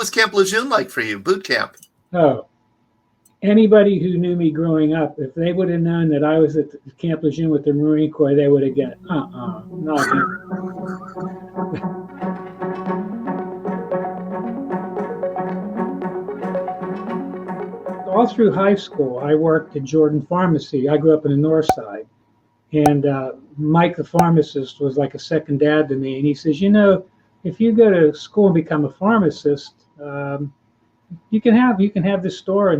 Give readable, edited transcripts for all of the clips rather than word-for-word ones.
was Camp Lejeune like for you, boot camp? Oh, anybody who knew me growing up, if they would have known that I was at Camp Lejeune with the Marine Corps, they would have get, not him. All through high school, I worked at Jordan Pharmacy. I grew up in the north side. And Mike, the pharmacist, was like a second dad to me. And he says, you know, if you go to school and become a pharmacist, you can have this store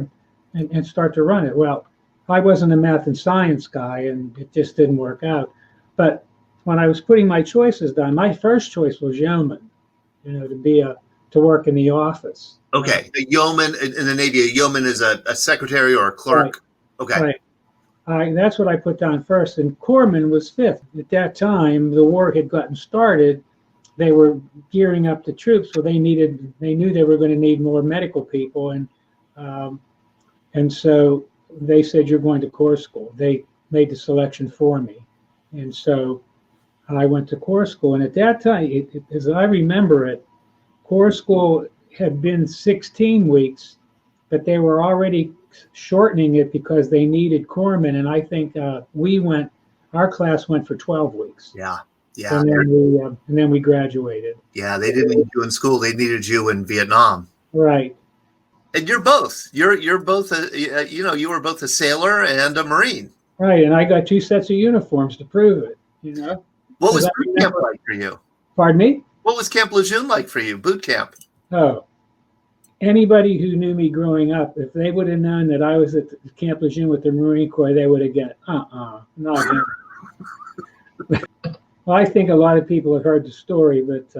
and start to run it. Well, I wasn't a math and science guy, and it just didn't work out. But when I was putting my choices down, my first choice was yeoman, you know, to work in the office. Okay, a yeoman in the Navy. A yeoman is a secretary or a clerk. Right. Okay. Right. That's what I put down first. And corpsman was fifth. At that time, the war had gotten started. They were gearing up the troops, so they knew they were going to need more medical people, and so they said, you're going to Corps School. They made the selection for me, and so I went to Corps School. And at that time, as I remember it, Corps School had been 16 weeks, but they were already shortening it because they needed corpsmen. And I think our class went for 12 weeks. Yeah. And then we graduated. Yeah, they didn't need you in school. They needed you in Vietnam. Right. And you're both. You're both. You were both a sailor and a Marine. Right, and I got 2 sets of uniforms to prove it. You know. What was boot camp like for you? Pardon me? What was Camp Lejeune like for you? Boot camp. Oh, anybody who knew me growing up, if they would have known that I was at Camp Lejeune with the Marine Corps, they would have get, not him. Well, I think a lot of people have heard the story, but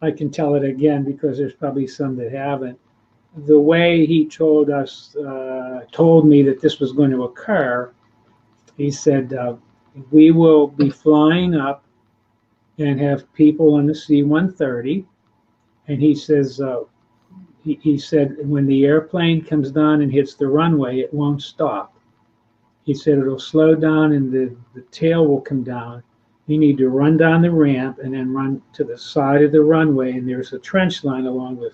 I can tell it again because there's probably some that haven't. The way he told me that this was going to occur, he said, we will be flying up and have people on the C-130. And he says, he said, when the airplane comes down and hits the runway, it won't stop. He said it'll slow down and the tail will come down. You need to run down the ramp and then run to the side of the runway, and there's a trench line along with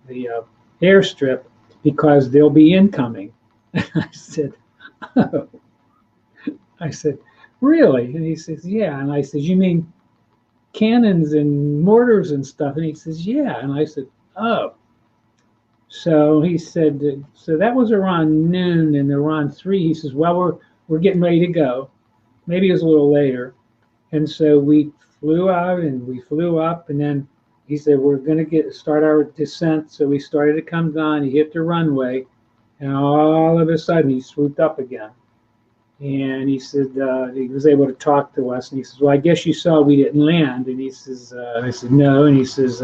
the airstrip because they'll be incoming. I said, oh. I said, really? And he says, yeah. And I said, you mean cannons and mortars and stuff? And he says, yeah. And I said, oh. So he said, so that was around noon, and around 3, he says, well, we're getting ready to go. Maybe it was a little later. And so we flew out and we flew up, and then he said, we're going to start our descent. So we started to come down. He hit the runway, and all of a sudden he swooped up again. And he said, he was able to talk to us. And he says, well, I guess you saw we didn't land. And he says, I said, no. And he says,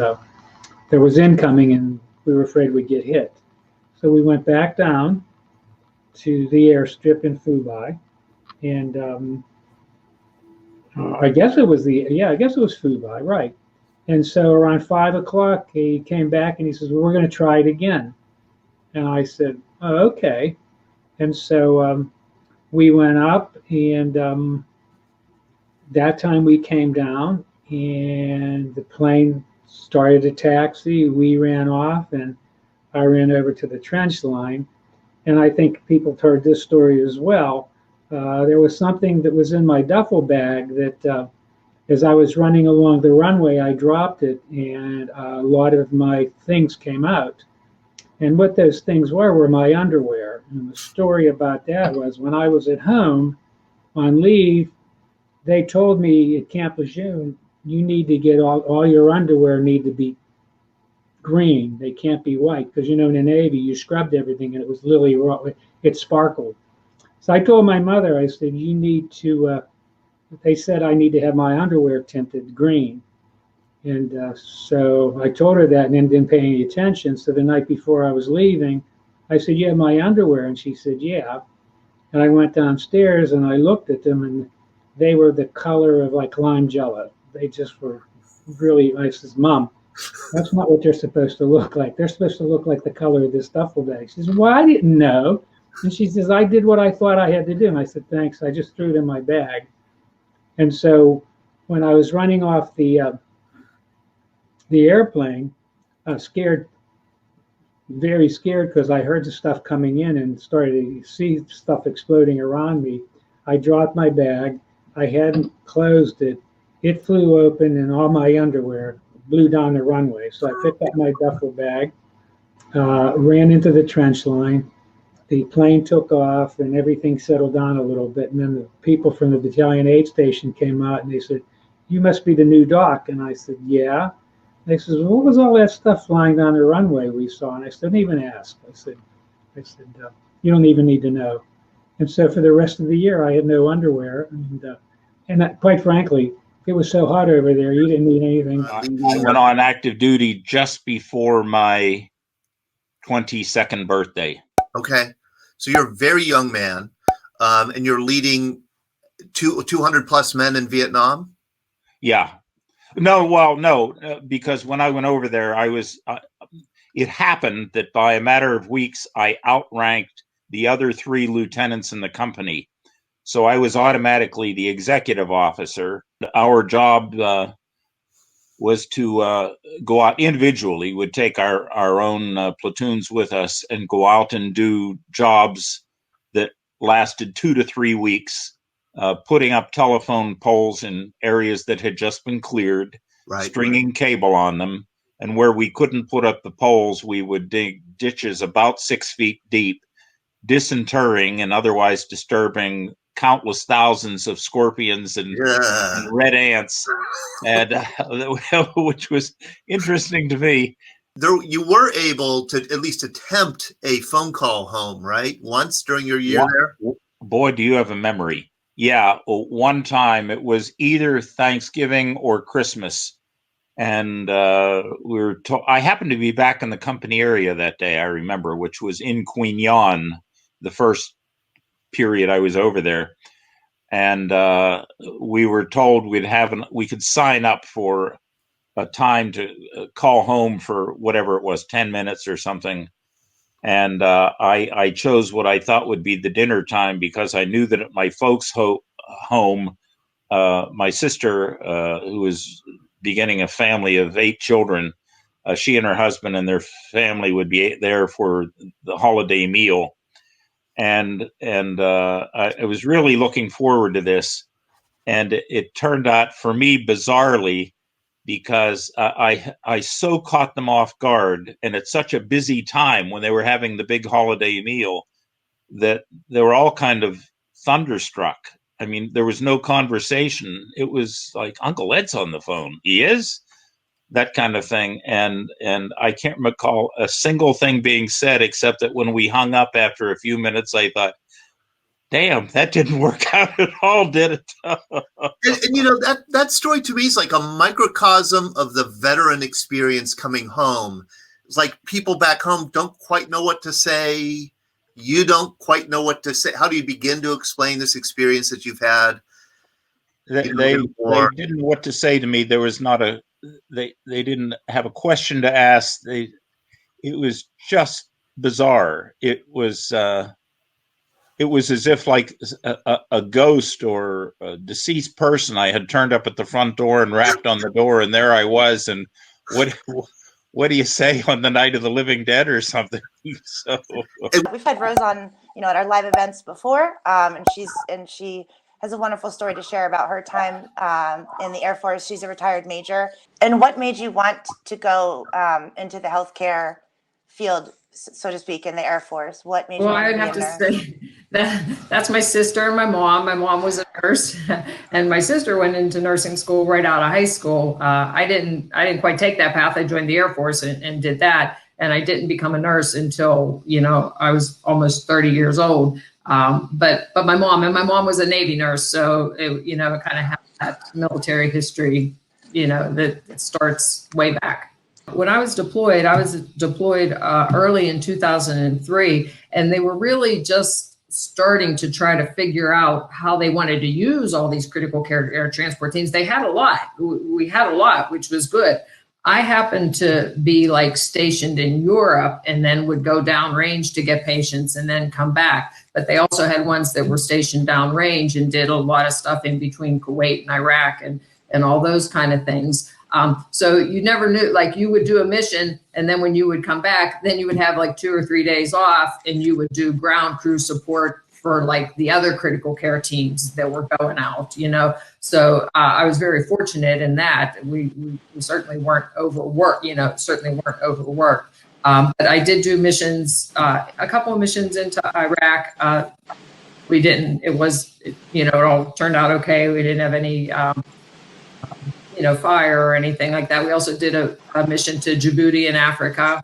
there was incoming, and we were afraid we'd get hit. So we went back down to the airstrip in Phu Bai, and I guess it was Phu Bai, right? And so around 5 o'clock, he came back and he says, well, we're going to try it again. And I said, oh, okay. And so we went up, and that time we came down, and the plane started to taxi. We ran off, and I ran over to the trench line. And I think people have heard this story as well. There was something that was in my duffel bag that as I was running along the runway, I dropped it, and a lot of my things came out. And what those things were my underwear. And the story about that was when I was at home on leave, they told me at Camp Lejeune, you need to get all your underwear need to be green. They can't be white, because, you know, in the Navy, you scrubbed everything and it was lily raw. It sparkled. So I told my mother, I said, you need to, they said I need to have my underwear tinted green. And so I told her that and then didn't pay any attention. So the night before I was leaving, I said, you have my underwear? And she said, yeah. And I went downstairs and I looked at them, and they were the color of like lime jello. They just were really, I says, Mom, that's not what they're supposed to look like. They're supposed to look like the color of this duffel bag. She says, well, I didn't know. And she says, I did what I thought I had to do. And I said, thanks. I just threw it in my bag. And so when I was running off the airplane, scared very scared because I heard the stuff coming in and started to see stuff exploding around me. I dropped my bag. I hadn't closed it. It flew open and all my underwear blew down the runway. So I picked up my duffel bag, ran into the trench line. The plane took off and everything settled down a little bit. And then the people from the battalion aid station came out and they said, "You must be the new doc." And I said, "Yeah." They said, "Well, what was all that stuff flying down the runway we saw?" And I said, "Don't even ask." I said, "You don't even need to know." And so for the rest of the year, I had no underwear. And quite frankly, it was so hot over there, you didn't need anything. I went on active duty just before my 22nd birthday. Okay. So you're a very young man, and you're leading 200 plus men in Vietnam? Yeah. No, because when I went over there, it happened that by a matter of weeks, I outranked the other 3 lieutenants in the company. So I was automatically the executive officer. Our job was to go out individually, would take our own platoons with us and go out and do jobs that lasted 2 to 3 weeks, putting up telephone poles in areas that had just been cleared, stringing cable on them. And where we couldn't put up the poles, we would dig ditches about 6 feet deep, disinterring and otherwise disturbing countless thousands of scorpions and red ants, and which was interesting to me. You were able to at least attempt a phone call home, right? Once during your year there? Boy, do you have a memory. Yeah, one time it was either Thanksgiving or Christmas. And I happened to be back in the company area that day, I remember, which was in Qui Nhon, the first period I was over there. And we were told we could sign up for a time to call home for whatever it was, 10 minutes or something. And I chose what I thought would be the dinner time because I knew that at my folks' home, my sister, who was beginning a family of 8 children, she and her husband and their family would be there for the holiday meal. And I was really looking forward to this. And it turned out for me bizarrely, because I so caught them off guard, and at such a busy time when they were having the big holiday meal, that they were all kind of thunderstruck. I mean, there was no conversation. It was like, "Uncle Ed's on the phone." "He is?" That kind of thing. And I can't recall a single thing being said, except that when we hung up after a few minutes, I thought, damn, that didn't work out at all, did it? and you know, that story to me is like a microcosm of the veteran experience coming home. It's like people back home don't quite know what to say. You don't quite know what to say. How do you begin to explain this experience that you've had? They didn't know what to say to me. There was not they didn't have a question to ask. It was just bizarre. It was as if like a ghost or a deceased person. I had turned up at the front door and rapped on the door, and there I was. And what do you say on the night of the living dead or something? So we've had Rose on, at our live events before, and she has a wonderful story to share about her time in the Air Force. She's a retired major. And what made you want to go into the healthcare field, so to speak, in the Air Force? What made you want to be in there? Well, I'd have to say that's my sister and my mom. My mom was a nurse, and my sister went into nursing school right out of high school. I didn't quite take that path. I joined the Air Force and did that, and I didn't become a nurse until I was almost 30 years old. But my mom was a Navy nurse, so it kind of has that military history, that starts way back. When I was deployed early in 2003, and they were really just starting to try to figure out how they wanted to use all these critical care air transport teams. They had a lot. We had a lot, which was good. I happened to be stationed in Europe and then would go downrange to get patients and then come back. But they also had ones that were stationed downrange and did a lot of stuff in between Kuwait and Iraq and all those kind of things. So you never knew, like you would do a mission, and then when you would come back, then you would have like 2 or 3 days off, and you would do ground crew support for like the other critical care teams that were going out, you know. So I was very fortunate in that. We certainly weren't overworked, you know, but I did do missions, a couple of missions into Iraq. We didn't, it was, you know, it all turned out okay. We didn't have any, you know, fire or anything like that. We also did a mission to Djibouti in Africa.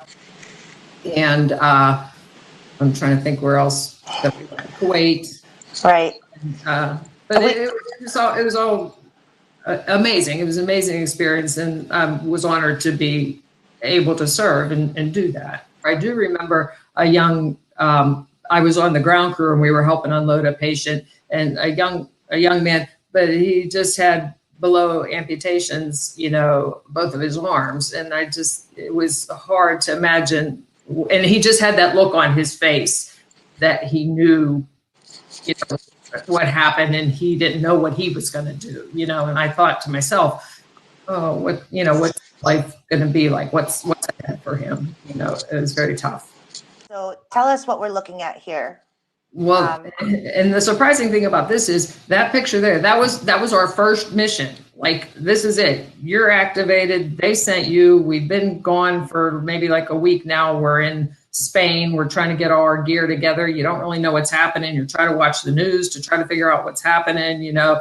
And I'm trying to think where else. Kuwait. Right. But it was all amazing. It was an amazing experience, and was honored to be able to serve and do that. I do remember a young, I was on the ground crew and we were helping unload a patient, and a young man, but he just had below amputations, you know, both of his arms. And it was hard to imagine. And he just had that look on his face that he knew, you know, what happened, and he didn't know what he was going to do, you know. And I thought to myself, oh, what's life going to be like? What's ahead for him? You know, it was very tough. So tell us what we're looking at here. Well, and the surprising thing about this is that picture there, that was our first mission. Like, this is it. You're activated. They sent you. We've been gone for maybe like a week now. We're in Spain. We're trying to get all our gear together. You don't really know what's happening. You're trying to watch the news to try to figure out what's happening. You know,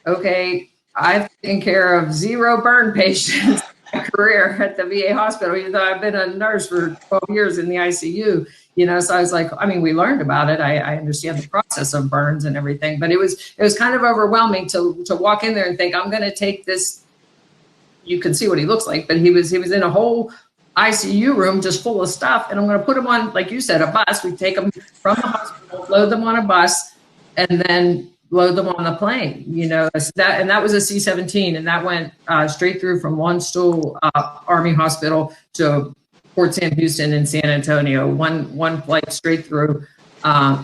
okay, I've taken care of 0 burn patients in my career at the VA hospital, even though I've been a nurse for 12 years in the ICU. You know, so I was like, I mean, we learned about it. I understand the process of burns and everything, but it was kind of overwhelming to walk in there and think, I'm going to take this. You can see what he looks like, but he was in a whole ICU room just full of stuff, and I'm going to put him on, like you said, a bus. We take them from the hospital, load them on a bus, and then load them on the plane. You know, that was a C-17, and that went straight through from Longstool Army Hospital to Port Sam Houston and San Antonio, one flight straight through.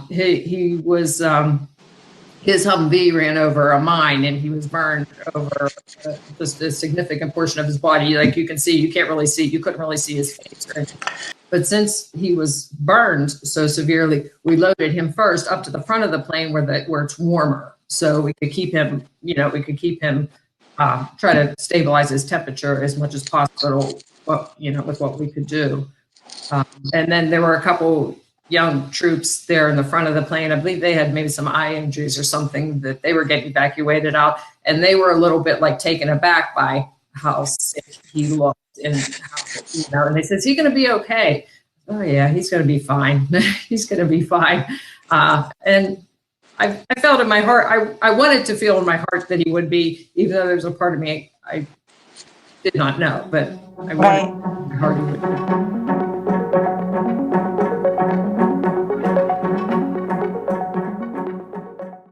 He was, his Humvee ran over a mine, and he was burned over just a significant portion of his body. Like you can see, you couldn't really see his face. Right? But since he was burned so severely, we loaded him first up to the front of the plane where it's warmer. So we could keep him, you know, try to stabilize his temperature as much as possible, you know, with what we could do. And then there were a couple young troops there in the front of the plane. I believe they had maybe some eye injuries or something that they were getting evacuated out. And they were a little bit like taken aback by how sick he looked and how, you know, and they said, is he going to be okay? Oh yeah, he's going to be fine. He's going to be fine. And I felt in my heart, I wanted to feel in my heart that he would be, even though there's a part of me I did not know, but I wanted in my heart he would be.